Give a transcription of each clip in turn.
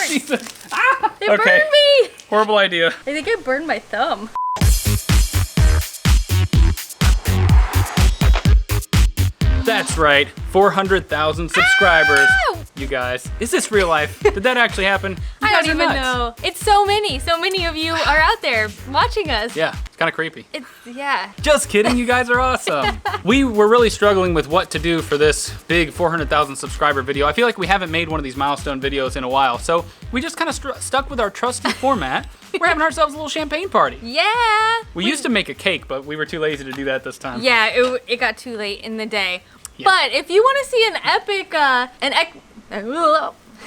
Jesus. It burned me. Horrible idea. I think I burned my thumb. That's right, 400,000 subscribers. Ow! You guys, is this real life? Did that actually happen? I don't even know. It's so many. So many of you are out there watching us. Yeah, it's kind of creepy. Yeah. Just kidding, you guys are awesome. We were really struggling with what to do for this big 400,000 subscriber video. I feel like we haven't made one of these milestone videos in a while, so we just kind of stuck with our trusty format. We're having ourselves a little champagne party. Yeah. We used to make a cake, but we were too lazy to do that this time. Yeah, it got too late in the day. Yeah. But if you want to see an epic,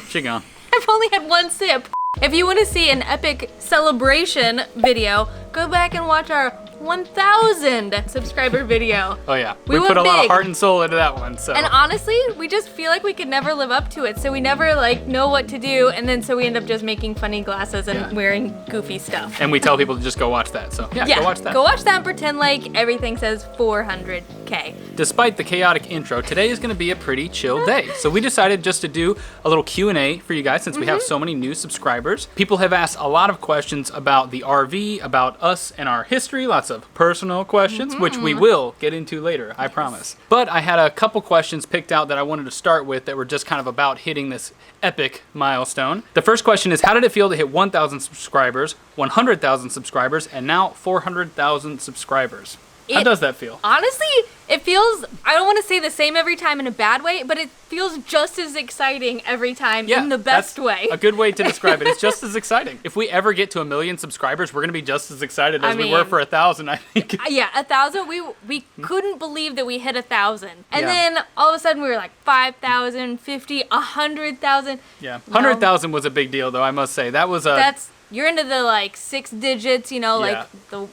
She gone. I've only had one sip. If you want to see an epic celebration video, go back and watch our 1,000 subscriber video. Oh yeah, We put went a lot of big. heart and soul into that one. So. And honestly, we just feel like we could never live up to it, so we never like know what to do, and then so we end up just making funny glasses and wearing goofy stuff. And we tell people to just go watch that. So yeah, go watch that. Go watch that and pretend like everything says 400K. Despite the chaotic intro, today is going to be a pretty chill day. So we decided just to do a little Q&A for you guys since we have so many new subscribers. People have asked a lot of questions about the RV, about us and our history, lots of personal questions, which we will get into later, I promise. But I had a couple questions picked out that I wanted to start with that were just kind of about hitting this epic milestone. The first question is, how did it feel to hit 1,000 subscribers, 100,000 subscribers, and now 400,000 subscribers? How does that feel? Honestly, it feels, I don't want to say the same every time in a bad way, but it feels just as exciting every time in the best way. A good way to describe it. It's just as exciting. If we ever get to 1 million subscribers, we're going to be just as excited as we were for 1,000, I think. Yeah, 1,000. We couldn't believe that we hit 1,000. And then all of a sudden we were like 5,000, 50, 100,000. Yeah, 100,000 was a big deal though, I must say. That was a... You're into the like 6 digits, you know, like the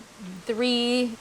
3...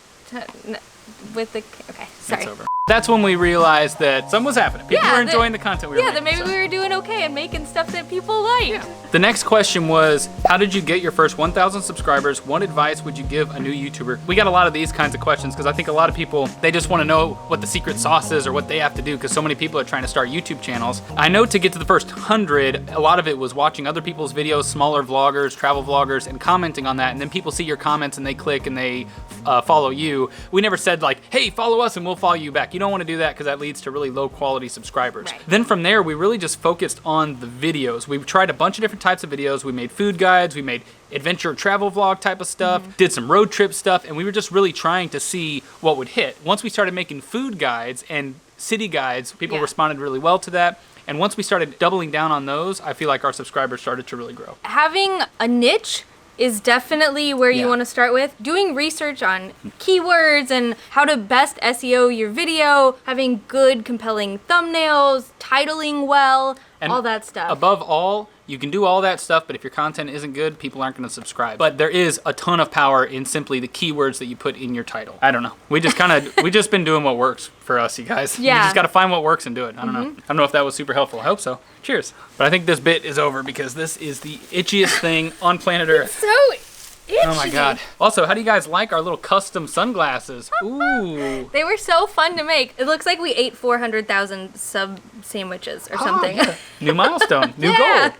with the okay, sorry. It's over. That's when we realized that something was happening. People were enjoying the content we were making. Yeah, that maybe we were doing okay and making stuff that people like. Yeah. The next question was, how did you get your first 1,000 subscribers? What advice would you give a new YouTuber? We got a lot of these kinds of questions because I think a lot of people, they just want to know what the secret sauce is or what they have to do because so many people are trying to start YouTube channels. I know to get to the first 100, a lot of it was watching other people's videos, smaller vloggers, travel vloggers, and commenting on that. And then people see your comments and they click and they follow you. We never said like, hey, follow us and we'll follow you back. You don't want to do that because that leads to really low quality subscribers. Right. Then from there, we really just focused on the videos. We tried a bunch of different types of videos. We made food guides, we made adventure travel vlog type of stuff, did some road trip stuff, and we were just really trying to see what would hit. Once we started making food guides and city guides, people responded really well to that. And once we started doubling down on those, I feel like our subscribers started to really grow. Having a niche is definitely where you want to start with. Doing research on keywords and how to best SEO your video, having good, compelling thumbnails, titling well, and all that stuff. Above all, you can do all that stuff, but if your content isn't good, people aren't going to subscribe. But there is a ton of power in simply the keywords that you put in your title. I don't know. We just we just been doing what works for us, you guys. Yeah. You just got to find what works and do it. I don't know. I don't know if that was super helpful. I hope so. Cheers. But I think this bit is over because this is the itchiest thing on planet Earth. So itchy. Oh my God. Also, how do you guys like our little custom sunglasses? Ooh. They were so fun to make. It looks like we ate 400,000 sub sandwiches or something. Yeah. New milestone. New goal.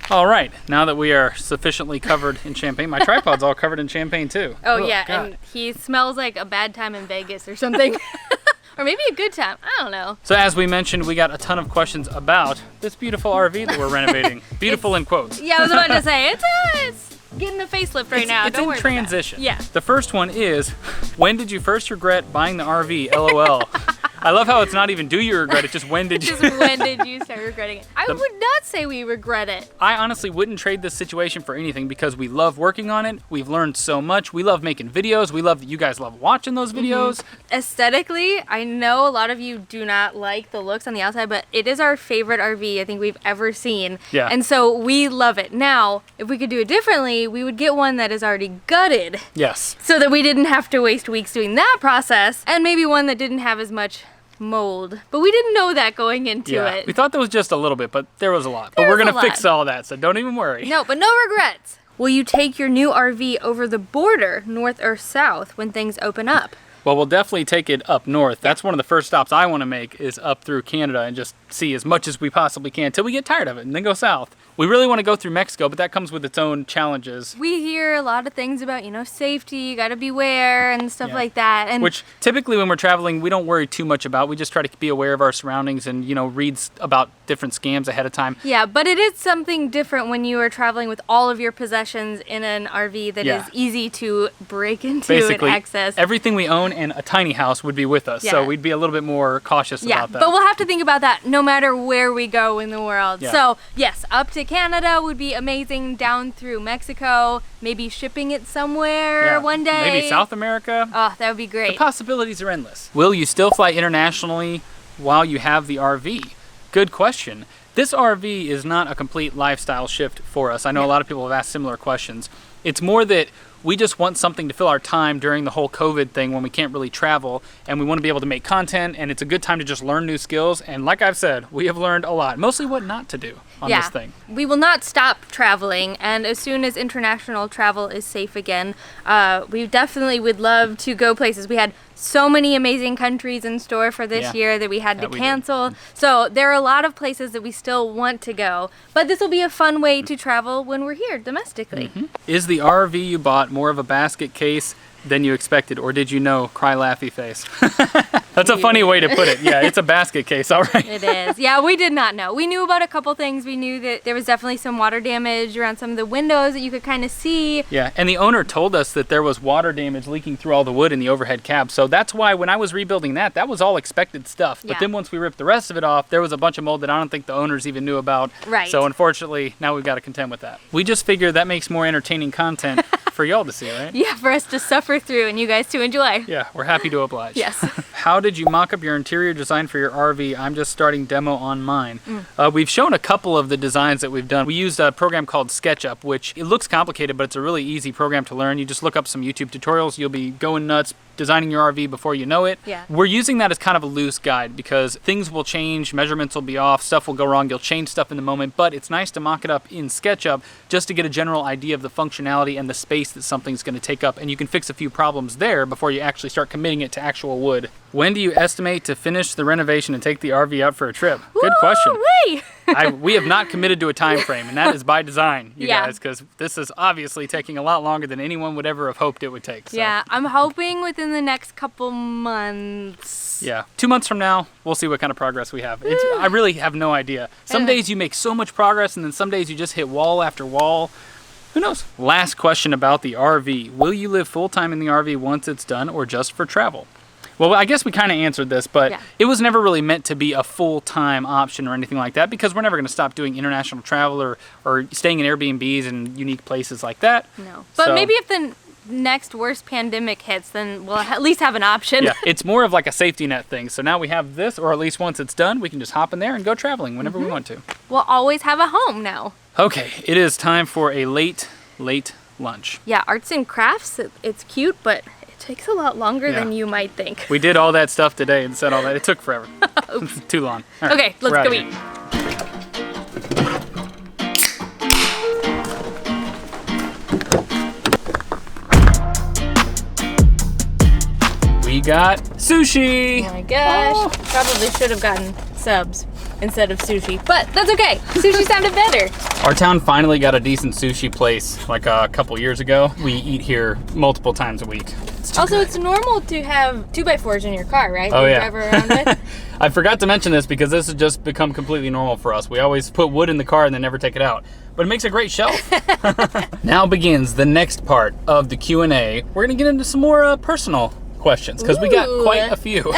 All right, now that we are sufficiently covered in champagne, my tripod's all covered in champagne too. Oh yeah, God. And he smells like a bad time in Vegas or something. Or maybe a good time, I don't know. So as we mentioned, we got a ton of questions about this beautiful RV that we're renovating. Beautiful in quotes. Yeah, I was about to say, it's getting a facelift right now. It's in transition. Yeah. The first one is, when did you first regret buying the RV? LOL. I love how it's not even do you regret it, just when did you? Just when did you start regretting it? I would not say we regret it. I honestly wouldn't trade this situation for anything because we love working on it. We've learned so much. We love making videos. We love that you guys love watching those videos. Aesthetically, I know a lot of you do not like the looks on the outside, but it is our favorite RV I think we've ever seen. Yeah. And so we love it. Now, if we could do it differently, we would get one that is already gutted. Yes. So that we didn't have to waste weeks doing that process, and maybe one that didn't have as much mold. But we didn't know that going into it. We thought there was just a little bit, but there was a lot. But we're going to fix all that, so don't even worry. No, but no regrets. Will you take your new RV over the border, north or south, when things open up? Well, we'll definitely take it up north. That's one of the first stops I want to make is up through Canada and just see as much as we possibly can until we get tired of it and then go south. We really want to go through Mexico, but that comes with its own challenges. We hear a lot of things about, safety, you got to beware and stuff like that. And which typically when we're traveling, we don't worry too much about. We just try to be aware of our surroundings and, read about different scams ahead of time. Yeah, but it is something different when you are traveling with all of your possessions in an RV that is easy to break into Basically, and access. Everything we own and a tiny house would be with us, so we'd be a little bit more cautious about that. But we'll have to think about that no matter where we go in the world. Yeah. So, yes, up to Canada would be amazing, down through Mexico, maybe shipping it somewhere one day. Maybe South America. Oh, that would be great. The possibilities are endless. Will you still fly internationally while you have the RV? Good question. This RV is not a complete lifestyle shift for us. I know a lot of people have asked similar questions. It's more that we just want something to fill our time during the whole COVID thing when we can't really travel, and we want to be able to make content, and it's a good time to just learn new skills. And like I've said, we have learned a lot, mostly what not to do on this thing. We will not stop traveling, and as soon as international travel is safe again, we definitely would love to go places. We had so many amazing countries in store for this year that we had to cancel. So there are a lot of places that we still want to go, but this will be a fun way to travel when we're here domestically. Is the RV you bought more of a basket case than you expected, or did you know? Cry laughy face. That's a funny way to put it. Yeah, it's a basket case, all right. It is. Yeah, we did not know. We knew about a couple things. We knew that there was definitely some water damage around some of the windows that you could kind of see. Yeah, and the owner told us that there was water damage leaking through all the wood in the overhead cab. So that's why when I was rebuilding that was all expected stuff. But then once we ripped the rest of it off, there was a bunch of mold that I don't think the owners even knew about. Right. So unfortunately, now we've got to contend with that. We just figured that makes more entertaining content for y'all to see, right? Yeah, for us to suffer through and you guys to enjoy. Yeah, we're happy to oblige. Yes. How did you mock up your interior design for your RV? I'm just starting demo on mine. We've shown a couple of the designs that we've done. We used a program called SketchUp, which it looks complicated, but it's a really easy program to learn. You just look up some YouTube tutorials. You'll be going nuts designing your RV before you know it. Yeah. We're using that as kind of a loose guide because things will change, measurements will be off, stuff will go wrong, you'll change stuff in the moment, but it's nice to mock it up in SketchUp just to get a general idea of the functionality and the space that something's going to take up, and you can fix a few problems there before you actually start committing it to actual wood. When do you estimate to finish the renovation and take the RV out for a trip? Good question. We have not committed to a time frame, and that is by design, you guys, because this is obviously taking a lot longer than anyone would ever have hoped it would take. So. Yeah, I'm hoping within the next couple months. Yeah, 2 months from now, we'll see what kind of progress we have. I really have no idea. Some days you make so much progress, and then some days you just hit wall after wall. Who knows? Last question about the RV. Will you live full-time in the RV once it's done, or just for travel? Well, I guess we kind of answered this, but it was never really meant to be a full-time option or anything like that because we're never going to stop doing international travel or staying in Airbnbs and unique places like that. No. But maybe if the next worst pandemic hits, then we'll at least have an option. Yeah, it's more of like a safety net thing. So now we have this, or at least once it's done, we can just hop in there and go traveling whenever we want to. We'll always have a home now. Okay, it is time for a late lunch. Yeah, arts and crafts, it's cute, but it takes a lot longer than you might think. We did all that stuff today and said all that. It took forever. It's too long. All right, okay, let's go eat. We got sushi. Oh my gosh. Probably should have gotten subs instead of sushi, but that's okay. Sushi sounded better. Our town finally got a decent sushi place like a couple years ago. We eat here multiple times a week. It's normal to have 2x4s in your car, right? Oh, you yeah. drive around with? I forgot to mention this because this has just become completely normal for us. We always put wood in the car and then never take it out. But it makes a great shelf. Now begins the next part of the Q&A. We're going to get into some more personal questions because we got quite a few.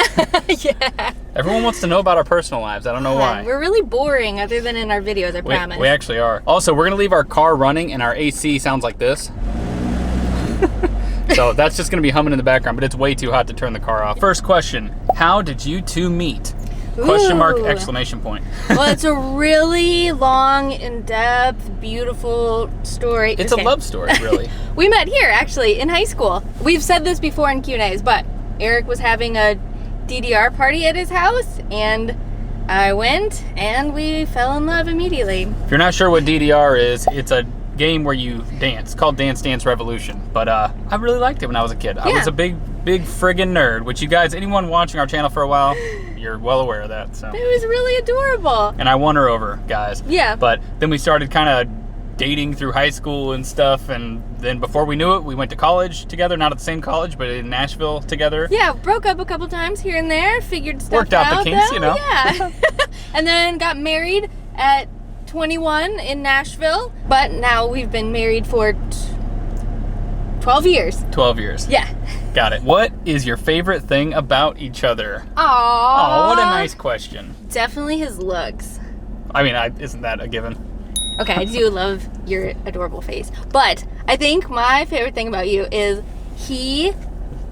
Yeah. Everyone wants to know about our personal lives. I don't know why. We're really boring other than in our videos, I promise. We actually are. Also, we're going to leave our car running and our AC sounds like this. So that's just going to be humming in the background, but it's way too hot to turn the car off. First question, how did you two meet? Question mark, exclamation point. Well, it's a really long, in-depth, beautiful story. It's a love story, really. We met here, actually, in high school. We've said this before in Q&As, but Eric was having a DDR party at his house, and I went, and we fell in love immediately. If you're not sure what DDR is, it's a game where you dance. It's called Dance Dance Revolution. But I really liked it when I was a kid. I was a big big friggin' nerd, which you guys, anyone watching our channel for a while, you're well aware of that. So It was really adorable. And I won her over, guys. Yeah. But then we started kind of dating through high school and stuff, and then before we knew it, we went to college together, not at the same college, but in Nashville together. Yeah, broke up a couple times here and there, figured stuff Worked out the kinks, though. you know. Yeah. And then got married at 21 in Nashville, but now we've been married for 12 years. 12 years. Yeah. Got it. What is your favorite thing about each other? Aww. Oh, what a nice question. Definitely his looks. I mean, isn't that a given? Okay, I do love your adorable face. But I think my favorite thing about you is he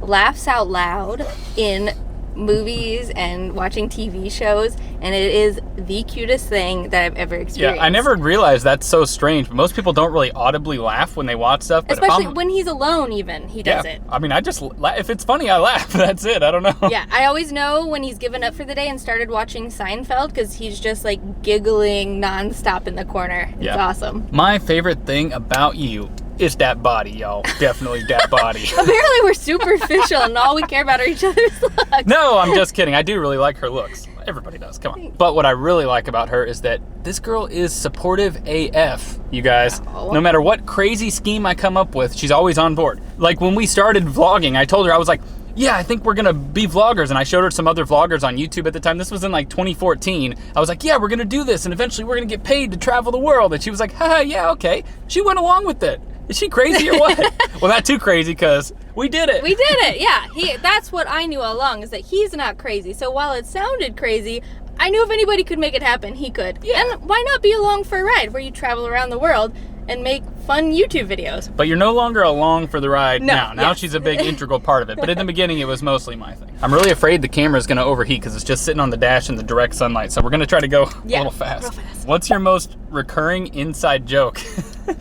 laughs out loud in movies and watching TV shows, and it is the cutest thing that I've ever experienced. Yeah, I never realized that's so strange, but most people don't really audibly laugh when they watch stuff. But especially when he's alone, even, he does it. I mean, I just, if it's funny, I laugh. That's it. I don't know. Yeah, I always know when he's given up for the day and started watching Seinfeld, because he's just like giggling nonstop in the corner. It's awesome. My favorite thing about you is that body, y'all. Definitely that body. Apparently we're superficial and all we care about are each other's looks. No, I'm just kidding. I do really like her looks. Everybody does. Come on. But what I really like about her is that this girl is supportive AF, you guys. Oh. No matter what crazy scheme I come up with, she's always on board. Like when we started vlogging, I told her, I was like, yeah, I think we're gonna be vloggers. And I showed her some other vloggers on YouTube at the time. This was in like 2014. I was like, yeah, we're gonna do this and eventually we're gonna get paid to travel the world. And she was like, haha, yeah, okay. She went along with it. Is she crazy or what? Well, not too crazy, because we did it. We did it, yeah. That's what I knew all along, is that he's not crazy. So while it sounded crazy, I knew if anybody could make it happen, he could. Yeah. And why not be along for a ride where you travel around the world and make fun YouTube videos? But you're no longer along for the ride now. Now yes. she's a big integral part of it. But in the beginning, it was mostly my thing. I'm really afraid the camera's gonna overheat because it's just sitting on the dash in the direct sunlight. So we're gonna try to go a little fast. Real fast. What's your most recurring inside joke?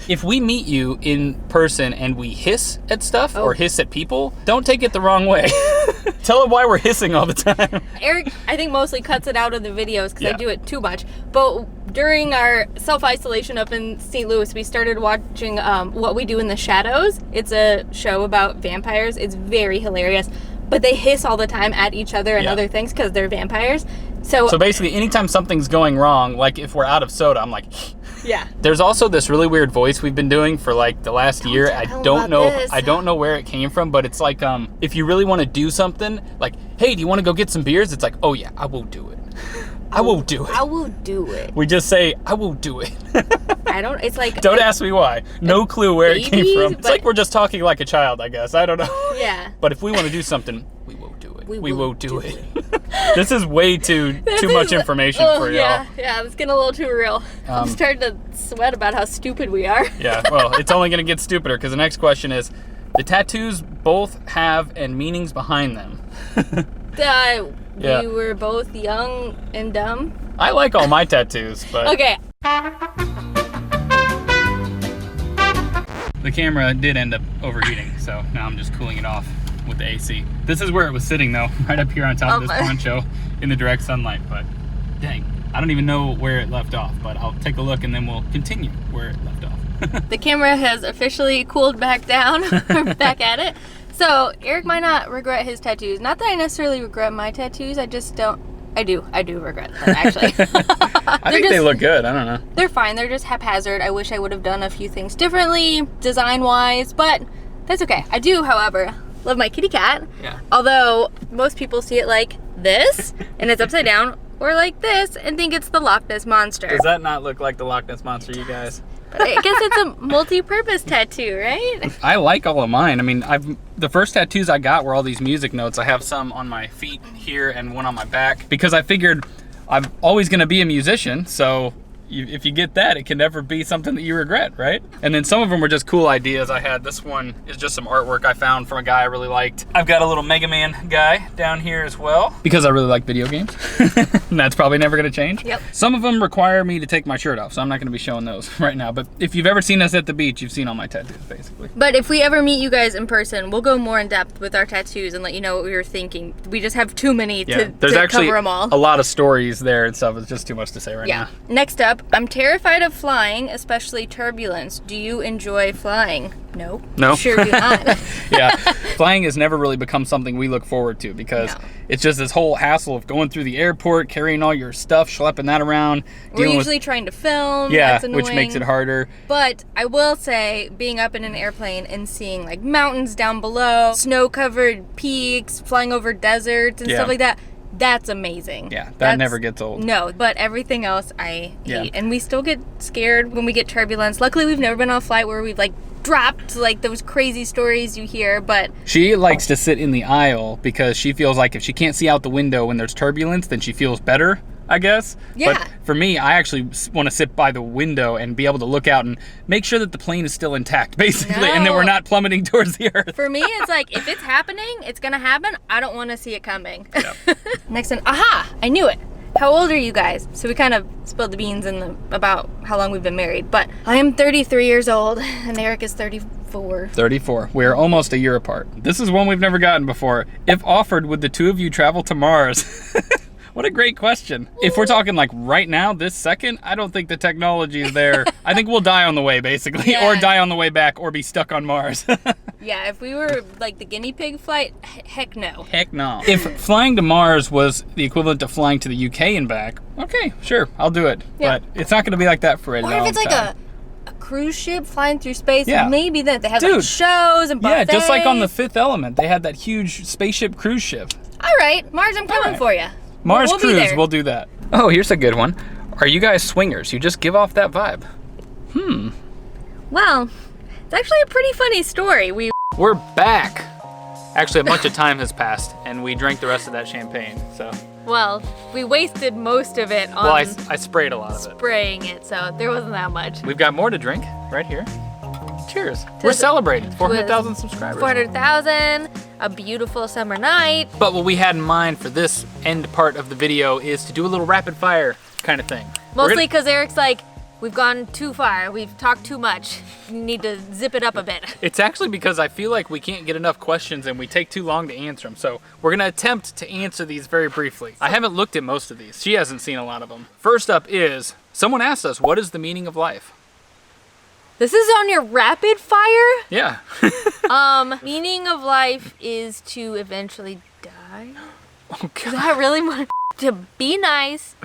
If we meet you in person and we hiss at stuff or hiss at people, don't take it the wrong way. Tell them why we're hissing all the time. Eric, I think, mostly cuts it out of the videos because Yeah. I do it too much. But during our self-isolation up in St. Louis, we started watching What We Do in the Shadows. It's a show about vampires. It's very hilarious. But they hiss all the time at each other and other things because they're vampires. So basically, anytime something's going wrong, like if we're out of soda, I'm like, yeah. There's also this really weird voice we've been doing for like the last year. I don't know where it came from, but it's like if you really want to do something, like, hey, do you want to go get some beers? It's like, oh yeah, I will do it. I will do it. I will do it. We just say, I will do it. It's like... Don't ask me why. No clue where it came from. It's but- like we're just talking like a child, I guess. I don't know. Yeah. But if we want to do something, we will do it. We will will do it. This is way too much information for y'all. Yeah, it's getting a little too real. I'm starting to sweat about how stupid we are. Yeah, well, it's only going to get stupider because the next question is, the tattoos both have and meanings behind them. We were both young and dumb. I like all my tattoos, but... Okay. The camera did end up overheating, so now I'm just cooling it off with the AC. This is where it was sitting, though, right up here on top of this poncho in the direct sunlight, but dang, I don't even know where it left off, but I'll take a look and then we'll continue where it left off. The camera has officially cooled back down. We're back at it. So Eric might not regret his tattoos. Not that I necessarily regret my tattoos. I just don't. I do regret them, actually. I think they look good. I don't know. They're fine. They're just haphazard. I wish I would have done a few things differently, design-wise, but that's okay. I do, however, love my kitty cat. Yeah. Although most people see it like this, and it's upside down, or like this, and think it's the Loch Ness Monster. Does that not look like the Loch Ness Monster, you guys? But I guess it's a multi-purpose tattoo, right? I like all of mine. I mean, the first tattoos I got were all these music notes. I have some on my feet here and one on my back because I figured I'm always going to be a musician, so if you get that, it can never be something that you regret, right? And then some of them were just cool ideas I had. This one is just some artwork I found from a guy I really liked. I've got a little Mega Man guy down here as well because I really like video games. And that's probably never gonna change. Yep. Some of them require me to take my shirt off, so I'm not gonna be showing those right now. But if you've ever seen us at the beach, you've seen all my tattoos, basically. But if we ever meet you guys in person, we'll go more in depth with our tattoos and let you know what we were thinking. We just have too many to actually cover them all. A lot of stories there and stuff. It's just too much to say right now. Next up, I'm terrified of flying, especially turbulence. Do you enjoy flying? No. No? Sure do not. Yeah. Flying has never really become something we look forward to because it's just this whole hassle of going through the airport, carrying all your stuff, schlepping that around. We're usually trying to film. Yeah, that's annoying. which makes it harder. But I will say, being up in an airplane and seeing like mountains down below, snow-covered peaks, flying over deserts and stuff like that, that's amazing. Yeah, that never gets old. No, but everything else I hate. And we still get scared when we get turbulence. Luckily, we've never been on a flight where we've like dropped like those crazy stories you hear, but she likes to sit in the aisle because she feels like if she can't see out the window when there's turbulence, then she feels better, I guess. Yeah. But for me, I actually want to sit by the window and be able to look out and make sure that the plane is still intact, basically, and that we're not plummeting towards the earth. For me, it's like, if it's happening, it's gonna happen. I don't want to see it coming. Yep. Next one. Aha! I knew it. How old are you guys? So we kind of spilled the beans about how long we've been married, but I am 33 years old and Eric is 34. 34. We are almost a year apart. This is one we've never gotten before. If offered, would the two of you travel to Mars? What a great question. If we're talking like right now, this second, I don't think the technology is there. I think we'll die on the way, basically, or die on the way back, or be stuck on Mars. Yeah, if we were like the guinea pig flight, heck no. Heck no. If flying to Mars was the equivalent to flying to the UK and back, okay, sure, I'll do it. Yeah. But it's not going to be like that for a long time. Or if it's like a cruise ship flying through space, maybe that they have like shows and buffets. Yeah, just like on The Fifth Element, they had that huge spaceship cruise ship. All right, Mars, I'm coming for you. Mars cruise, we'll do that. Oh, here's a good one. Are you guys swingers? You just give off that vibe. Well, it's actually a pretty funny story. We're back. Actually, a bunch of time has passed, and we drank the rest of that champagne, so. Well, we wasted most of it on I sprayed a lot of it. Spraying it, so there wasn't that much. We've got more to drink right here. Cheers. We're celebrating 400,000 subscribers. 400,000, a beautiful summer night. But what we had in mind for this end part of the video is to do a little rapid fire kind of thing. Mostly because Eric's like, we've gone too far, we've talked too much. You need to zip it up a bit. It's actually because I feel like we can't get enough questions and we take too long to answer them. So we're gonna attempt to answer these very briefly. I haven't looked at most of these. She hasn't seen a lot of them. First up is, someone asked us, what is the meaning of life? This is on your rapid fire? Yeah. Meaning of life is to eventually die. Oh, God. Is that really to be nice,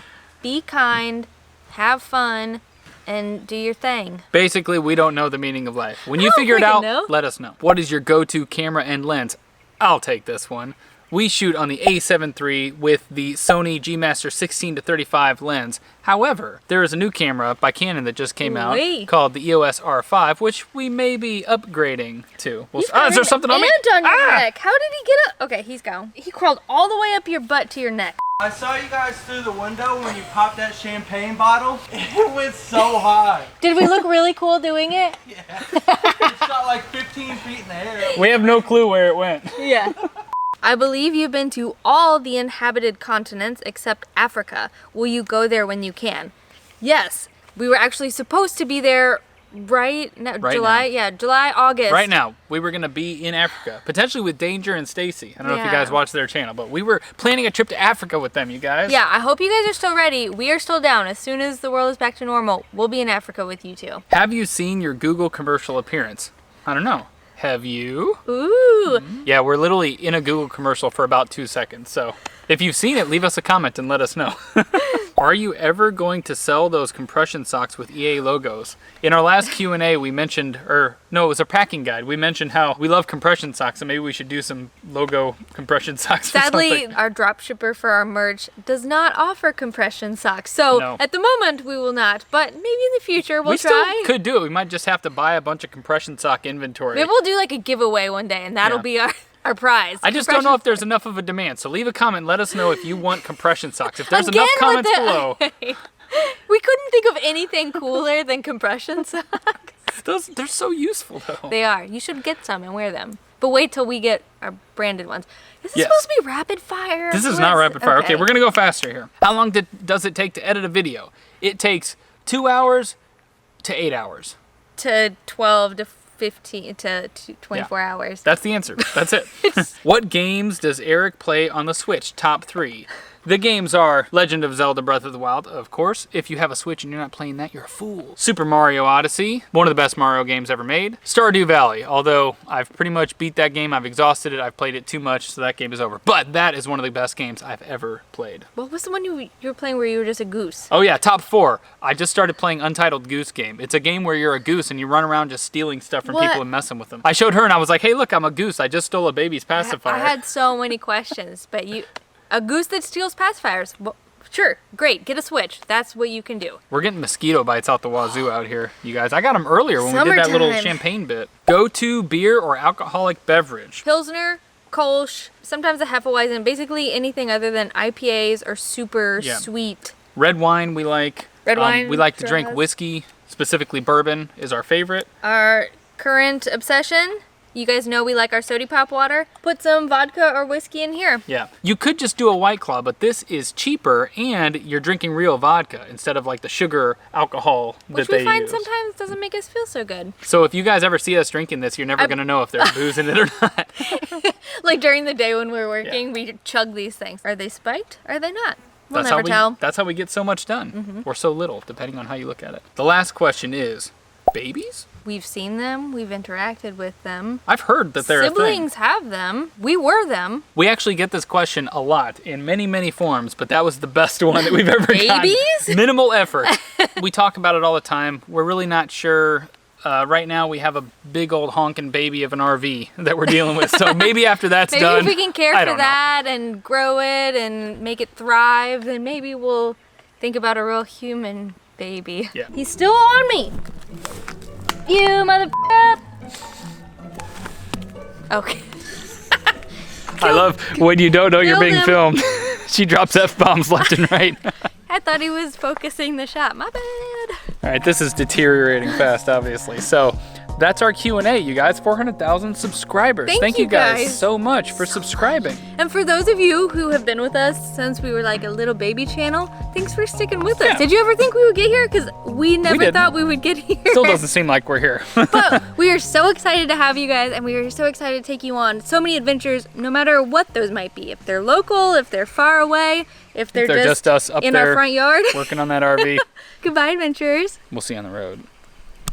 be kind, have fun, and do your thing. Basically, we don't know the meaning of life. When you figure it out, let us know. What is your go-to camera and lens? I'll take this one. We shoot on the A7 III with the Sony G Master 16-35 lens. However, there is a new camera by Canon that just came out called the EOS R5, which we may be upgrading to. Is there something on me? On your neck. How did he get up? Okay, he's gone. He crawled all the way up your butt to your neck. I saw you guys through the window when you popped that champagne bottle. It went so high. Did we look really cool doing it? Yeah. It shot like 15 feet in the air. We have no clue where it went. Yeah. I believe you've been to all the inhabited continents except Africa. Will you go there when you can? Yes. We were actually supposed to be there July, August. Right now, we were going to be in Africa, potentially with Danger and Stacy. I don't know if you guys watch their channel, but we were planning a trip to Africa with them, you guys. Yeah, I hope you guys are still ready. We are still down. As soon as the world is back to normal, we'll be in Africa with you too. Have you seen your Google commercial appearance? I don't know. Have you? Ooh. Yeah, we're literally in a Google commercial for about 2 seconds. So if you've seen it, leave us a comment and let us know. Are you ever going to sell those compression socks with EA logos? In our last Q&A, we mentioned, it was a packing guide. We mentioned how we love compression socks, and maybe we should do some logo compression socks. Sadly, our dropshipper for our merch does not offer compression socks. So at the moment, we will not. But maybe in the future, we'll try. We still could do it. We might just have to buy a bunch of compression sock inventory. Maybe we'll do like a giveaway one day, and that'll be our prize. I just don't know if there's enough of a demand. So leave a comment. Let us know if you want compression socks. If there's enough comments below. We couldn't think of anything cooler than compression socks. They're so useful, though. They are. You should get some and wear them. But wait till we get our branded ones. Is this supposed to be rapid fire? This is not rapid fire. Okay, we're going to go faster here. How long does it take to edit a video? It takes 2 hours to 8 hours. To 12 to 15 to 24 hours. That's the answer. That's it. What games does Eric play on the Switch? Top 3. The games are Legend of Zelda Breath of the Wild, of course. If you have a Switch and you're not playing that, you're a fool. Super Mario Odyssey, one of the best Mario games ever made. Stardew Valley, although I've pretty much beat that game. I've exhausted it. I've played it too much, so that game is over. But that is one of the best games I've ever played. What was the one you were playing where you were just a goose? Oh yeah, top 4. I just started playing Untitled Goose Game. It's a game where you're a goose and you run around just stealing stuff from people and messing with them. I showed her and I was like, hey look, I'm a goose. I just stole a baby's pacifier. I had so many questions, but a goose that steals pacifiers. Well, sure, great. Get a Switch. That's what you can do. We're getting mosquito bites out the wazoo out here, you guys. I got them earlier when we did that little champagne bit. Go-to beer or alcoholic beverage? Pilsner, Kolsch, sometimes a Hefeweizen, basically anything other than IPAs or super sweet. Red wine we like. Red wine. We like to drink whiskey, specifically bourbon is our favorite. Our current obsession, you guys know we like our soda pop water. Put some vodka or whiskey in here. Yeah. You could just do a White Claw, but this is cheaper and you're drinking real vodka instead of like the sugar alcohol that they use. Which we find sometimes doesn't make us feel so good. So if you guys ever see us drinking this, you're never going to know if there's booze in it or not. Like during the day when we're working, we chug these things. Are they spiked? Are they not? We'll never tell. That's how we get so much done. Or so little, depending on how you look at it. The last question is, babies? We've seen them. We've interacted with them. I've heard that they're Siblings a thing. have them. We were them. We actually get this question a lot in many, many forms, but that was the best one that we've ever gotten. Babies? Minimal effort. We talk about it all the time. We're really not sure. Right now we have a big old honking baby of an RV that we're dealing with. So maybe after that's done. Maybe if we can care for that and grow it and make it thrive, then maybe we'll think about a real human baby. Yeah. He's still on me. You mother. Okay. I love when you don't know you're being him. filmed. She drops F-bombs left and right. I thought he was focusing the shot. My bad. All right, this is deteriorating fast, obviously. So that's our Q&A, you guys. 400,000 subscribers. Thank you you guys guys so much for subscribing. And for those of you who have been with us since we were like a little baby channel, thanks for sticking with us. Yeah. Did you ever think we would get here? Because we never thought we would get here. Still doesn't seem like we're here. But we are so excited to have you guys, and we are so excited to take you on so many adventures, no matter what those might be. If they're local, if they're far away, if they're just us up in there our front yard. working on that RV. Goodbye, adventurers. We'll see you on the road.